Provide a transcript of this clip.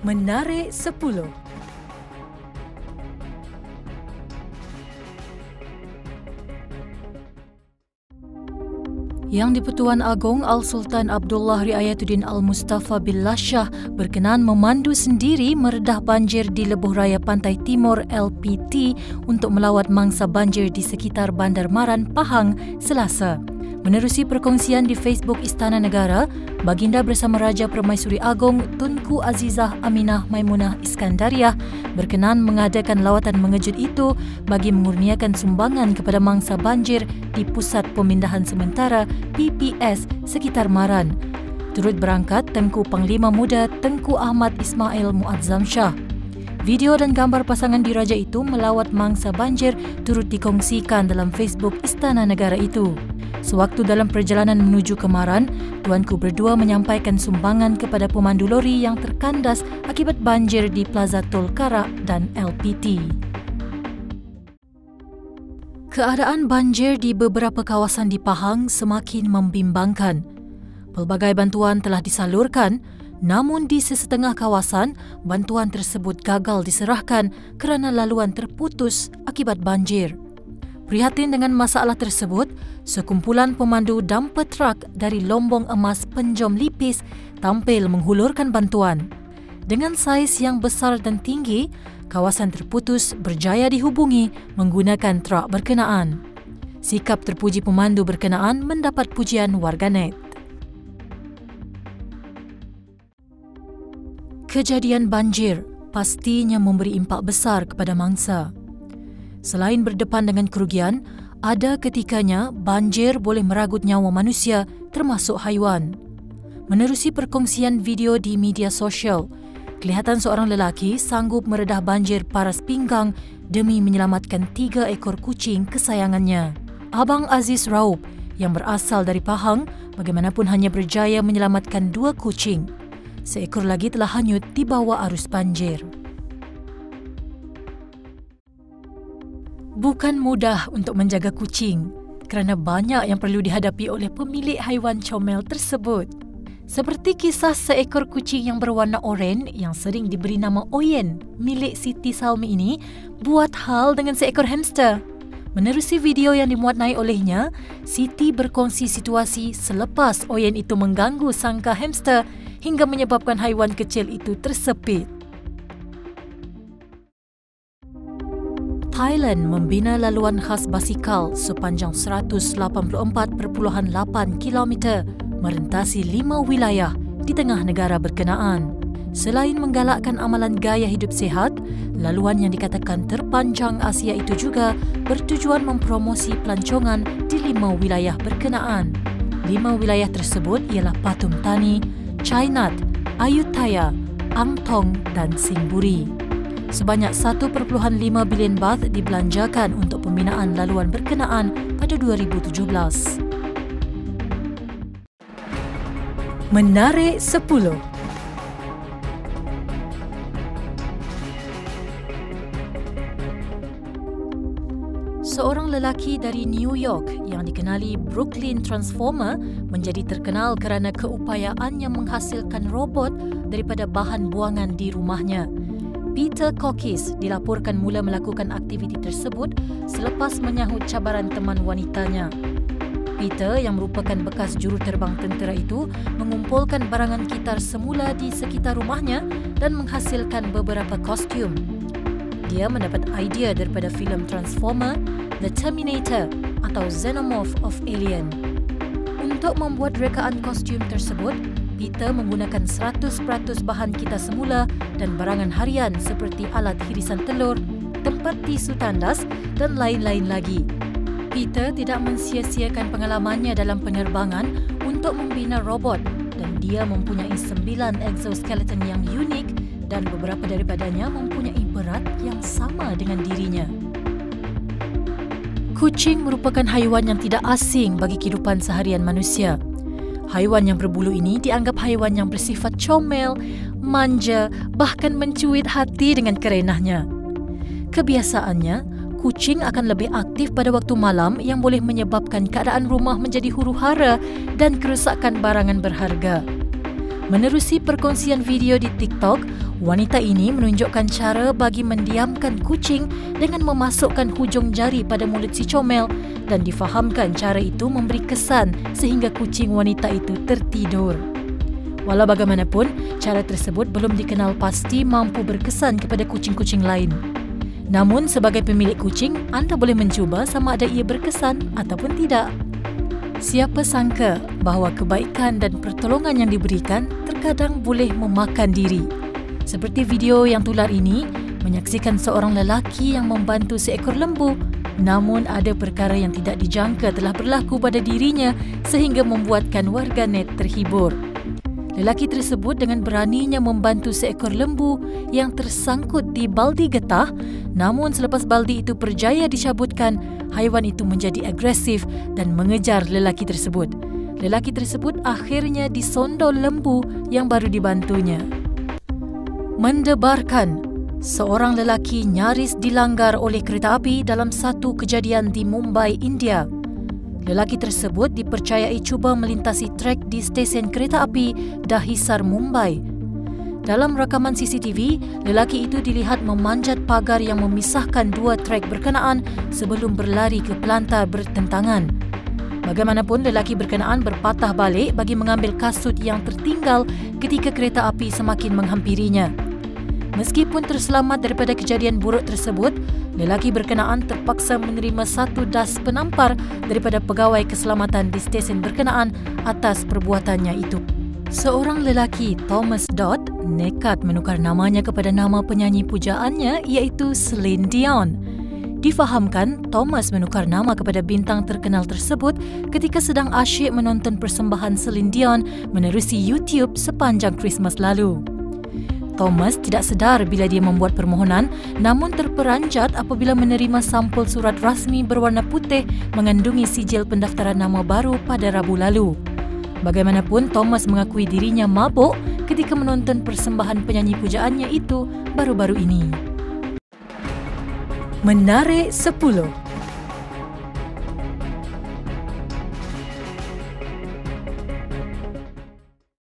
Menarik 10. Yang di-Pertuan Agong Al-Sultan Abdullah Riayatuddin Al-Mustafa bin Lashah berkenan memandu sendiri meredah banjir di Lebuh Raya Pantai Timur LPT untuk melawat mangsa banjir di sekitar Bandar Maran, Pahang, Selasa. Menerusi perkongsian di Facebook Istana Negara, Baginda bersama Raja Permaisuri Agong Tunku Azizah Aminah Maimunah Iskandariah berkenan mengadakan lawatan mengejut itu bagi mengurniakan sumbangan kepada mangsa banjir di Pusat Pemindahan Sementara PPS sekitar Maran. Turut berangkat Tengku Panglima Muda Tengku Ahmad Ismail Muazzam Shah. Video dan gambar pasangan diraja itu melawat mangsa banjir turut dikongsikan dalam Facebook Istana Negara itu. Sewaktu dalam perjalanan menuju ke Maran, tuanku berdua menyampaikan sumbangan kepada pemandu lori yang terkandas akibat banjir di Plaza Tol Karak dan LPT. Keadaan banjir di beberapa kawasan di Pahang semakin membimbangkan. Pelbagai bantuan telah disalurkan, namun di sesetengah kawasan, bantuan tersebut gagal diserahkan kerana laluan terputus akibat banjir. Prihatin dengan masalah tersebut, sekumpulan pemandu dumper truck dari Lombong Emas Penjom Lipis tampil menghulurkan bantuan. Dengan saiz yang besar dan tinggi, kawasan terputus berjaya dihubungi menggunakan truk berkenaan. Sikap terpuji pemandu berkenaan mendapat pujian warganet. Kejadian banjir pastinya memberi impak besar kepada mangsa. Selain berdepan dengan kerugian, ada ketikanya banjir boleh meragut nyawa manusia termasuk haiwan. Menerusi perkongsian video di media sosial, kelihatan seorang lelaki sanggup meredah banjir paras pinggang demi menyelamatkan 3 ekor kucing kesayangannya. Abang Aziz Raub yang berasal dari Pahang bagaimanapun hanya berjaya menyelamatkan 2 kucing. Seekor lagi telah hanyut di bawah arus banjir. Bukan mudah untuk menjaga kucing kerana banyak yang perlu dihadapi oleh pemilik haiwan comel tersebut. Seperti kisah seekor kucing yang berwarna oranye yang sering diberi nama Oyen milik Siti Salmi ini buat hal dengan seekor hamster. Menerusi video yang dimuatnai olehnya, Siti berkongsi situasi selepas Oyen itu mengganggu sangka hamster hingga menyebabkan haiwan kecil itu tersepit. Thailand membina laluan khas basikal sepanjang 184.8 km merentasi 5 wilayah di tengah negara berkenaan. Selain menggalakkan amalan gaya hidup sihat, laluan yang dikatakan terpanjang Asia itu juga bertujuan mempromosi pelancongan di 5 wilayah berkenaan. 5 wilayah tersebut ialah Pathum Thani, Chainat, Ayutthaya, Angthong dan Singburi. Sebanyak 1.5 bilion baht dibelanjakan untuk pembinaan laluan berkenaan pada 2017. Menarik 10. Seorang lelaki dari New York yang dikenali Brooklyn Transformer menjadi terkenal kerana keupayaannya menghasilkan robot daripada bahan buangan di rumahnya. Peter Kokis dilaporkan mula melakukan aktiviti tersebut selepas menyahut cabaran teman wanitanya. Peter yang merupakan bekas juruterbang tentera itu mengumpulkan barangan kitar semula di sekitar rumahnya dan menghasilkan beberapa kostum. Dia mendapat idea daripada filem Transformer, The Terminator atau Xenomorph of Alien. Untuk membuat rekaan kostum tersebut, Peter menggunakan 100% bahan kitar semula dan barangan harian seperti alat hirisan telur, tempat tisu tandas dan lain-lain lagi. Peter tidak mensia-siakan pengalamannya dalam penerbangan untuk membina robot dan dia mempunyai 9 exoskeleton yang unik dan beberapa daripadanya mempunyai berat yang sama dengan dirinya. Kucing merupakan haiwan yang tidak asing bagi kehidupan seharian manusia. Haiwan yang berbulu ini dianggap haiwan yang bersifat comel, manja, bahkan mencuit hati dengan kerenahnya. Kebiasaannya, kucing akan lebih aktif pada waktu malam yang boleh menyebabkan keadaan rumah menjadi huru-hara dan kerusakan barangan berharga. Menerusi perkongsian video di TikTok, wanita ini menunjukkan cara bagi mendiamkan kucing dengan memasukkan hujung jari pada mulut si comel dan difahamkan cara itu memberi kesan sehingga kucing wanita itu tertidur. Walau bagaimanapun, cara tersebut belum dikenal pasti mampu berkesan kepada kucing-kucing lain. Namun, sebagai pemilik kucing, anda boleh mencuba sama ada ia berkesan ataupun tidak. Siapa sangka bahawa kebaikan dan pertolongan yang diberikan terkadang boleh memakan diri. Seperti video yang tular ini, menyaksikan seorang lelaki yang membantu seekor lembu, namun ada perkara yang tidak dijangka telah berlaku pada dirinya sehingga membuatkan warganet terhibur. Lelaki tersebut dengan beraninya membantu seekor lembu yang tersangkut di baldi getah, namun selepas baldi itu berjaya dicabutkan, haiwan itu menjadi agresif dan mengejar lelaki tersebut. Lelaki tersebut akhirnya disondol lembu yang baru dibantunya. Mendebarkan, seorang lelaki nyaris dilanggar oleh kereta api dalam satu kejadian di Mumbai, India. Lelaki tersebut dipercayai cuba melintasi trek di stesen kereta api Dahisar, Mumbai. Dalam rakaman CCTV, lelaki itu dilihat memanjat pagar yang memisahkan dua trek berkenaan sebelum berlari ke pelantar bertentangan. Bagaimanapun, lelaki berkenaan berpatah balik bagi mengambil kasut yang tertinggal ketika kereta api semakin menghampirinya. Meskipun terselamat daripada kejadian buruk tersebut, lelaki berkenaan terpaksa menerima satu das penampar daripada pegawai keselamatan di stesen berkenaan atas perbuatannya itu. Seorang lelaki, Thomas Dodd, nekat menukar namanya kepada nama penyanyi pujaannya iaitu Celine Dion. Difahamkan, Thomas menukar nama kepada bintang terkenal tersebut ketika sedang asyik menonton persembahan Celine Dion menerusi YouTube sepanjang Christmas lalu. Thomas tidak sedar bila dia membuat permohonan, namun terperanjat apabila menerima sampul surat rasmi berwarna putih mengandungi sijil pendaftaran nama baru pada Rabu lalu. Bagaimanapun, Thomas mengakui dirinya mabuk ketika menonton persembahan penyanyi pujaannya itu baru-baru ini. Menarik 10.